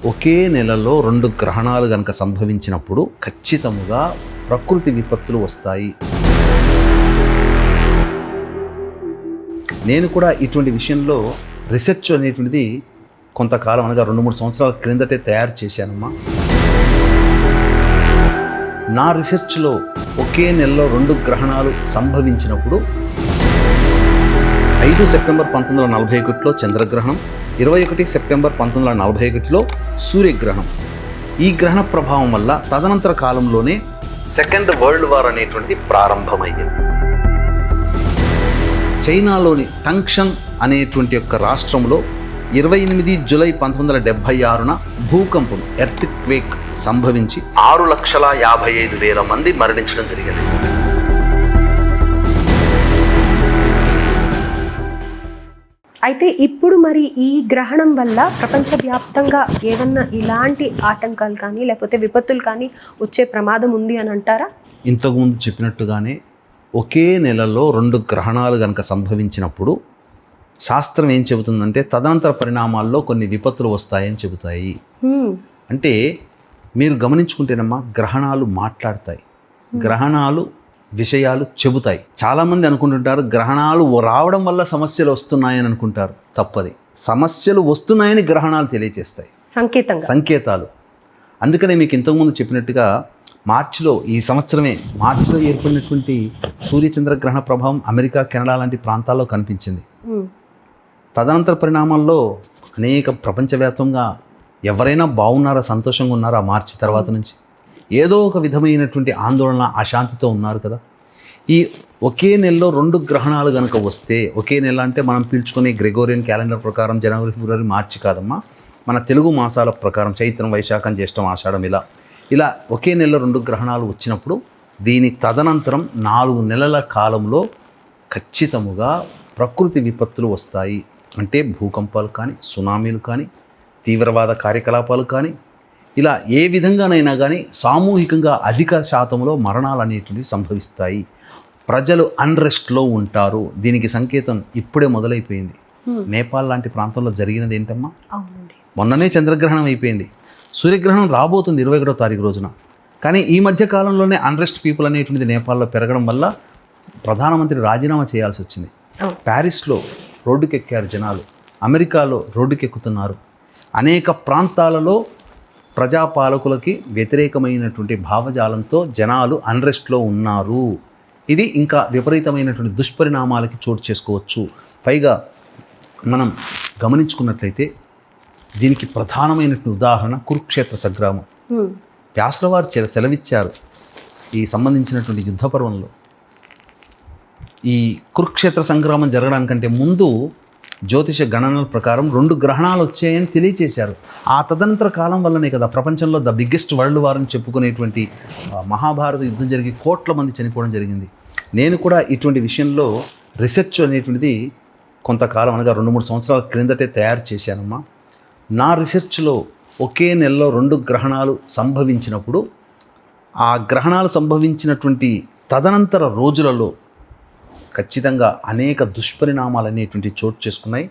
ఒకే నెలలో 2 గ్రహణాలు కనుక సంభవించినప్పుడు ఖచ్చితంగా ప్రకృతి విపత్తులు వస్తాయి. నేను కూడా ఇటువంటి విషయంలో రీసెర్చ్ అనేటువంటిది కొంతకాలం అనగా 2-3 సంవత్సరాల క్రిందటే తయారు చేశానమ్మా. నా రీసెర్చ్లో ఒకే నెలలో 2 గ్రహణాలు సంభవించినప్పుడు 5 సెప్టెంబర్ 1941లో చంద్రగ్రహణం, 21 సెప్టెంబర్ 1941లో సూర్యగ్రహణం. ఈ గ్రహణ ప్రభావం వల్ల తదనంతర కాలంలోనే సెకండ్ వరల్డ్ వార్ అనేటువంటిది ప్రారంభమయ్యింది. చైనాలోని టంక్షన్ అనేటువంటి యొక్క రాష్ట్రంలో 28 జూలై 1976న భూకంపం ఎర్త్ క్వేక్ సంభవించి 6,55,000 మంది మరణించడం జరిగింది. అయితే ఇప్పుడు మరి ఈ గ్రహణం వల్ల ప్రపంచవ్యాప్తంగా ఏమన్నా ఇలాంటి ఆటంకాలు కానీ లేకపోతే విపత్తులు కానీ వచ్చే ప్రమాదం ఉంది అని అంటారా? ఇంతకుముందు చెప్పినట్టుగానే ఒకే నెలలో 2 గ్రహణాలు కనుక సంభవించినప్పుడు శాస్త్రం ఏం చెబుతుందంటే తదనంతర పరిణామాల్లో కొన్ని విపత్తులు వస్తాయని చెబుతాయి. అంటే మీరు గమనించుకుంటేనమ్మా, గ్రహణాలు మాట్లాడతాయి, గ్రహణాలు విషయాలు చెబుతాయి. చాలామంది అనుకుంటుంటారు గ్రహణాలు రావడం వల్ల సమస్యలు వస్తున్నాయని అనుకుంటారు. తప్పది. సమస్యలు వస్తున్నాయని గ్రహణాలు తెలియజేస్తాయి, సంకేతాలు. అందుకనే మీకు ఇంతకుముందు చెప్పినట్టుగా ఈ సంవత్సరమే మార్చిలో ఏర్పడినటువంటి సూర్యచంద్ర గ్రహణ ప్రభావం అమెరికా, కెనడా లాంటి ప్రాంతాల్లో కనిపించింది. తదనంతర పరిణామాల్లో అనేక ప్రపంచవ్యాప్తంగా ఎవరైనా బాగున్నారా, సంతోషంగా ఉన్నారా మార్చి తర్వాత నుంచి? ఏదో ఒక విధమైనటువంటి ఆందోళన, అశాంతితో ఉన్నారు కదా. ఈ ఒకే నెలలో 2 గ్రహణాలు కనుక వస్తే, ఒకే నెల అంటే మనం పీల్చుకునే గ్రెగోరియన్ క్యాలెండర్ ప్రకారం జనవరి, ఫిబ్రవరి, మార్చి కాదమ్మా, మన తెలుగు మాసాల ప్రకారం చైత్రం, వైశాఖం, జ్యేష్టం, ఆషాఢం ఇలా ఒకే నెలలో 2 గ్రహణాలు వచ్చినప్పుడు దీని తదనంతరం 4 నెలల కాలంలో ఖచ్చితముగా ప్రకృతి విపత్తులు వస్తాయి. అంటే భూకంపాలు కానీ, సునామీలు కానీ, తీవ్రవాద కార్యకలాపాలు కానీ, ఇలా ఏ విధంగానైనా కానీ సామూహికంగా అధిక శాతంలో మరణాలు అనేటివి సంభవిస్తాయి. ప్రజలు అన్రెస్ట్లో ఉంటారు. దీనికి సంకేతం ఇప్పుడే మొదలైపోయింది. నేపాల్ లాంటి ప్రాంతంలో జరిగినది ఏంటమ్మా, మొన్ననే చంద్రగ్రహణం అయిపోయింది. సూర్యగ్రహణం రాబోతుంది 21వ తారీఖు రోజున. కానీ ఈ మధ్య కాలంలోనే అన్రెస్ట్ పీపుల్ అనేటువంటిది నేపాల్లో పెరగడం వల్ల ప్రధానమంత్రి రాజీనామా చేయాల్సి వచ్చింది. ప్యారిస్లో రోడ్డుకెక్కారు జనాలు, అమెరికాలో రోడ్డుకెక్కుతున్నారు. అనేక ప్రాంతాలలో ప్రజాపాలకులకి వ్యతిరేకమైనటువంటి భావజాలంతో జనాలు అన్రెస్ట్లో ఉన్నారు. ఇది ఇంకా విపరీతమైనటువంటి దుష్పరిణామాలకి చోటు చేసుకోవచ్చు. పైగా మనం గమనించుకున్నట్లయితే దీనికి ప్రధానమైనటువంటి ఉదాహరణ కురుక్షేత్ర సంగ్రామం. వ్యాసుల వారు సెలవిచ్చారు ఈ సంబంధించినటువంటి యుద్ధ పర్వంలో. ఈ కురుక్షేత్ర సంగ్రామం జరగడానికంటే ముందు జ్యోతిష గణనల ప్రకారం 2 గ్రహణాలు వచ్చాయని తెలియచేశారు. ఆ తదనంతర కాలం వల్లనే కదా ప్రపంచంలో ద బిగ్గెస్ట్ వరల్డ్ వార్ అని చెప్పుకునేటువంటి మహాభారత యుద్ధం జరిగి కోట్ల మంది చనిపోవడం జరిగింది. నేను కూడా ఇటువంటి విషయంలో రీసెర్చ్ అనేటువంటిది కొంతకాలం అనగా 2-3 సంవత్సరాల క్రిందటే తయారు చేశానమ్మా. నా రీసెర్చ్లో ఒకే నెలలో 2 గ్రహణాలు సంభవించినప్పుడు ఆ గ్రహణాలు సంభవించినటువంటి తదనంతర రోజులలో ఖచ్చితంగా అనేక దుష్పరిణామాలు అనేటువంటి చోటు చేసుకున్నాయి.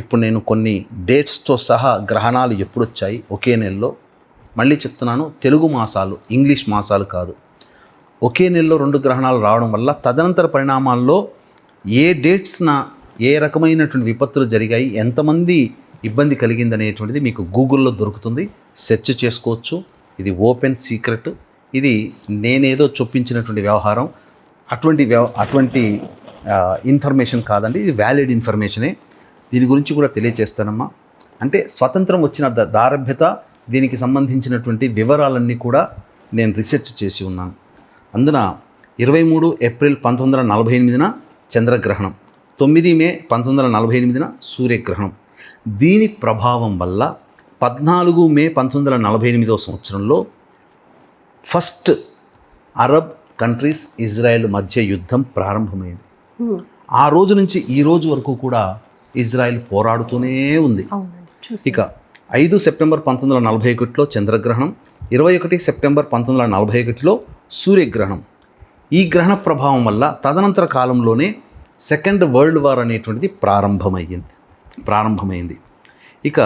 ఇప్పుడు నేను కొన్ని డేట్స్తో సహా గ్రహణాలు ఎప్పుడు వచ్చాయి ఒకే నెలలో, మళ్ళీ చెప్తున్నాను, తెలుగు మాసాలు, ఇంగ్లీష్ మాసాలు కాదు. ఒకే నెలలో 2 గ్రహణాలు రావడం వల్ల తదనంతర పరిణామాల్లో ఏ డేట్స్న ఏ రకమైనటువంటి విపత్తులు జరిగాయి, ఎంతమంది ఇబ్బంది కలిగిందనేటువంటిది మీకు గూగుల్లో దొరుకుతుంది, సెర్చ్ చేసుకోవచ్చు. ఇది ఓపెన్ సీక్రెట్. ఇది నేనేదో చొప్పించినటువంటి వ్యవహారం, అటువంటి ఇన్ఫర్మేషన్ కాదండి. ఇది వ్యాలిడ్ ఇన్ఫర్మేషనే. దీని గురించి కూడా తెలియచేస్తానమ్మా. అంటే స్వతంత్రం వచ్చిన దారభ్యత, దీనికి సంబంధించినటువంటి వివరాలన్నీ కూడా నేను రీసెర్చ్ చేసి ఉన్నాను. అందున 23 ఏప్రిల్ 1948న చంద్రగ్రహణం, 9 మే 1948న సూర్యగ్రహణం. దీని ప్రభావం వల్ల 14 మే 1948వ సంవత్సరంలో ఫస్ట్ అరబ్ కంట్రీస్ ఇజ్రాయెల్ మధ్య యుద్ధం ప్రారంభమైంది. ఆ రోజు నుంచి ఈ రోజు వరకు కూడా ఇజ్రాయెల్ పోరాడుతూనే ఉంది. ఇక 5 సెప్టెంబర్ 1941లో చంద్రగ్రహణం, 21 సెప్టెంబర్ 1941లో సూర్యగ్రహణం. ఈ గ్రహణ ప్రభావం వల్ల తదనంతర కాలంలోనే సెకండ్ వరల్డ్ వార్ అనేటువంటిది ప్రారంభమైంది. ఇక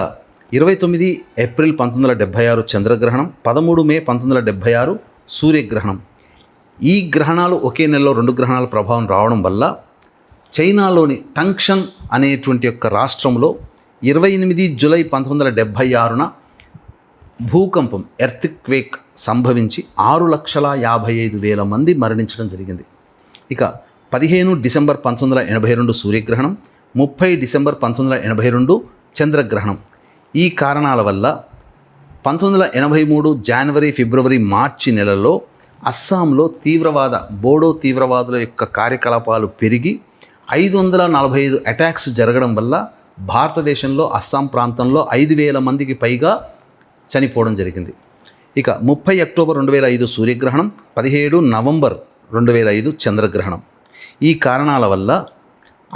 29 ఏప్రిల్ 1976 చంద్రగ్రహణం, 13 మే 1976 సూర్యగ్రహణం. ఈ గ్రహణాలు ఒకే నెలలో 2 గ్రహణాల ప్రభావం రావడం వల్ల చైనాలోని టంక్షన్ అనేటువంటి యొక్క రాష్ట్రంలో 28 జూలై 1976న భూకంపం ఎర్త్క్వేక్ సంభవించి 6,55,000 మంది మరణించడం జరిగింది. ఇక 15 డిసెంబర్ 1982 సూర్యగ్రహణం, 30 డిసెంబర్ 1982 చంద్రగ్రహణం. ఈ కారణాల వల్ల 1983 జనవరి, ఫిబ్రవరి, మార్చి నెలల్లో అస్సాంలో బోడో తీవ్రవాదుల యొక్క కార్యకలాపాలు పెరిగి 545 అటాక్స్ జరగడం వల్ల భారతదేశంలో అస్సాం ప్రాంతంలో 5,000 మందికి పైగా చనిపోవడం జరిగింది. ఇక 30 అక్టోబర్ 2005 సూర్యగ్రహణం, 17 నవంబర్ 2005 చంద్రగ్రహణం. ఈ కారణాల వల్ల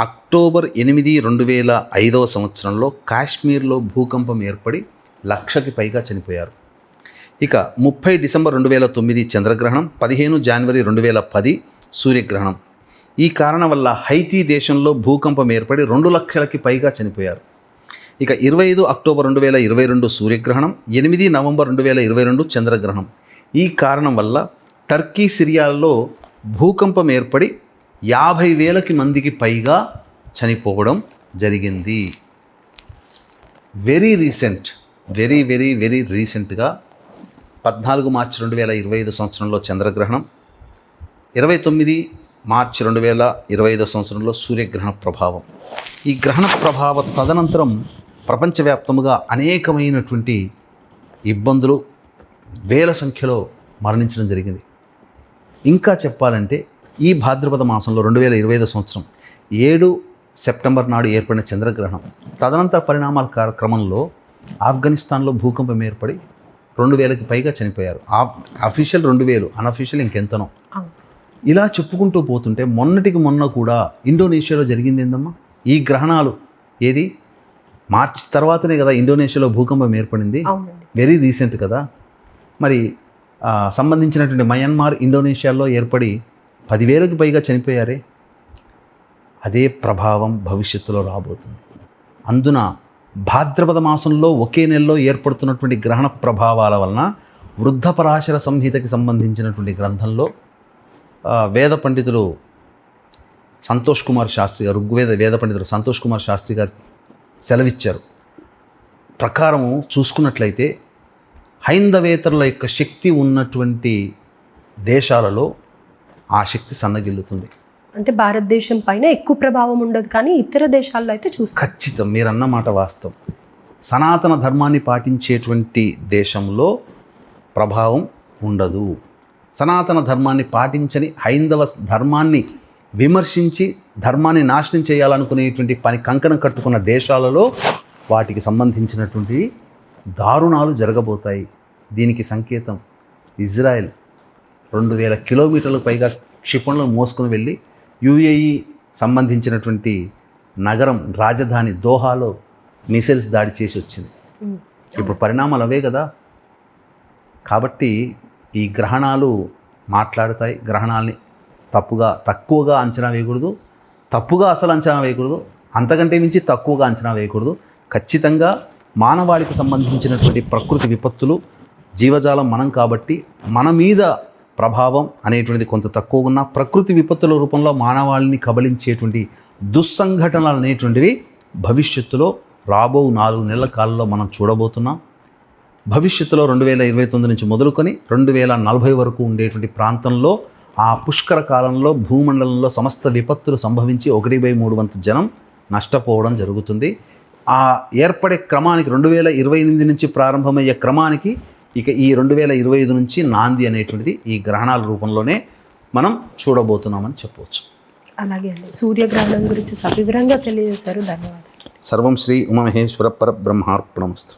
అక్టోబర్ 8, 2005 సంవత్సరంలో కాశ్మీర్లో భూకంపం ఏర్పడి 1,00,000కి పైగా చనిపోయారు. ఇక 30 డిసెంబర్ 2009 చంద్రగ్రహణం, 15 జనవరి 2010 సూర్యగ్రహణం. ఈ కారణం వల్ల హైతీ దేశంలో భూకంపం ఏర్పడి 2,00,000కి పైగా చనిపోయారు. ఇక 25 అక్టోబర్ 2022 సూర్యగ్రహణం, 8 నవంబర్ 2022 చంద్రగ్రహణం. ఈ కారణం వల్ల టర్కీ, సిరియాల్లో భూకంపం ఏర్పడి 50,000 మందికి పైగా చనిపోవడం జరిగింది. వెరీ రీసెంట్గా 14 మార్చి 2025 సంవత్సరంలో చంద్రగ్రహణం, 29 మార్చి 2025 సంవత్సరంలో సూర్యగ్రహణ ప్రభావం. ఈ గ్రహణ ప్రభావ తదనంతరం ప్రపంచవ్యాప్తంగా అనేకమైనటువంటి ఇబ్బందులు, వేల సంఖ్యలో మరణించడం జరిగింది. ఇంకా చెప్పాలంటే ఈ భాద్రపద మాసంలో 2025 సంవత్సరం 7 సెప్టెంబర్ నాడు ఏర్పడిన చంద్రగ్రహణం తదనంతర పరిణామాల క్రమంలో ఆఫ్ఘనిస్తాన్లో భూకంపం ఏర్పడి 2,000కి పైగా చనిపోయారు. అఫీషియల్ 2,000, అన్అఫీషియల్ ఇంకెంతనో. ఇలా చెప్పుకుంటూ పోతుంటే మొన్నటికి మొన్న కూడా ఇండోనేషియాలో జరిగింది ఏందమ్మా? ఈ గ్రహణాలు ఏది మార్చి తర్వాతనే కదా ఇండోనేషియాలో భూకంపం ఏర్పడింది. వెరీ రీసెంట్ కదా. మరి సంబంధించినటువంటి మయన్మార్, ఇండోనేషియాలో ఏర్పడి 10,000కి పైగా చనిపోయారే. అదే ప్రభావం భవిష్యత్తులో రాబోతుంది. అందున భాద్రపద మాసంలో ఒకే నెలలో ఏర్పడుతున్నటువంటి గ్రహణ ప్రభావాల వలన వృద్ధ పరాశర సంహితకి సంబంధించినటువంటి గ్రంథంలో వేద పండితులు సంతోష్ కుమార్ శాస్త్రి గారు, ఋగ్వేద వేద పండితులు సంతోష్ కుమార్ శాస్త్రి గారు సెలవిచ్చారు. ప్రకారము చూసుకున్నట్లయితే హైందవేతరుల యొక్క శక్తి ఉన్నటువంటి దేశాలలో ఆ శక్తి సన్నగిల్లుతుంది. అంటే భారతదేశం పైన ఎక్కువ ప్రభావం ఉండదు, కానీ ఇతర దేశాల్లో అయితే చూస్తాం. ఖచ్చితం, మీరు అన్నమాట వాస్తవం. సనాతన ధర్మాన్ని పాటించేటువంటి దేశంలో ప్రభావం ఉండదు. సనాతన ధర్మాన్ని పాటించని, హైందవ ధర్మాన్ని విమర్శించి ధర్మాన్ని నాశనం చేయాలనుకునేటువంటి పని కంకణం కట్టుకున్న దేశాలలో వాటికి సంబంధించినటువంటి దారుణాలు జరగబోతాయి. దీనికి సంకేతం ఇజ్రాయెల్ 2,000 కిలోమీటర్లకు పైగా క్షిపణులను మోసుకుని వెళ్ళి యుఏఈ సంబంధించినటువంటి నగరం రాజధాని దోహాలో మిసైల్స్ దాడి చేసి వచ్చింది. ఇప్పుడు పరిణామాలు అవే కదా. కాబట్టి ఈ గ్రహణాలు మాట్లాడతాయి. గ్రహణాలని తక్కువగా అంచనా వేయకూడదు, తప్పుగా అసలు అంచనా వేయకూడదు, అంతకంటే మించి తక్కువగా అంచనా వేయకూడదు. ఖచ్చితంగా మానవాళికి సంబంధించినటువంటి ప్రకృతి విపత్తులు, జీవజాలం మనం కాబట్టి మన మీద ప్రభావం అనేటువంటిది కొంత తక్కువ ఉన్న ప్రకృతి విపత్తుల రూపంలో మానవాళిని కబళించేటువంటి దుస్సంఘటనలు అనేటువంటివి భవిష్యత్తులో రాబో 4 నెలల కాలంలో మనం చూడబోతున్నాం. భవిష్యత్తులో 2029 నుంచి మొదలుకొని 2040 వరకు ఉండేటువంటి ప్రాంతంలో ఆ పుష్కర కాలంలో భూమండలంలో సమస్త విపత్తులు సంభవించి 1/3 వంతు జనం నష్టపోవడం జరుగుతుంది. ఆ ఏర్పడే క్రమానికి 2028 నుంచి ప్రారంభమయ్యే క్రమానికి ఇక ఈ 2025 నుంచి నాంది అనేటువంటిది ఈ గ్రహణాల రూపంలోనే మనం చూడబోతున్నామని చెప్పవచ్చు. అలాగే అండి, సూర్యగ్రహణం గురించి సవివరంగా తెలియజేశారు. ధన్యవాదాలు. సర్వం శ్రీ ఉమామహేశ్వర పరబ్రహ్మార్పణమస్తు.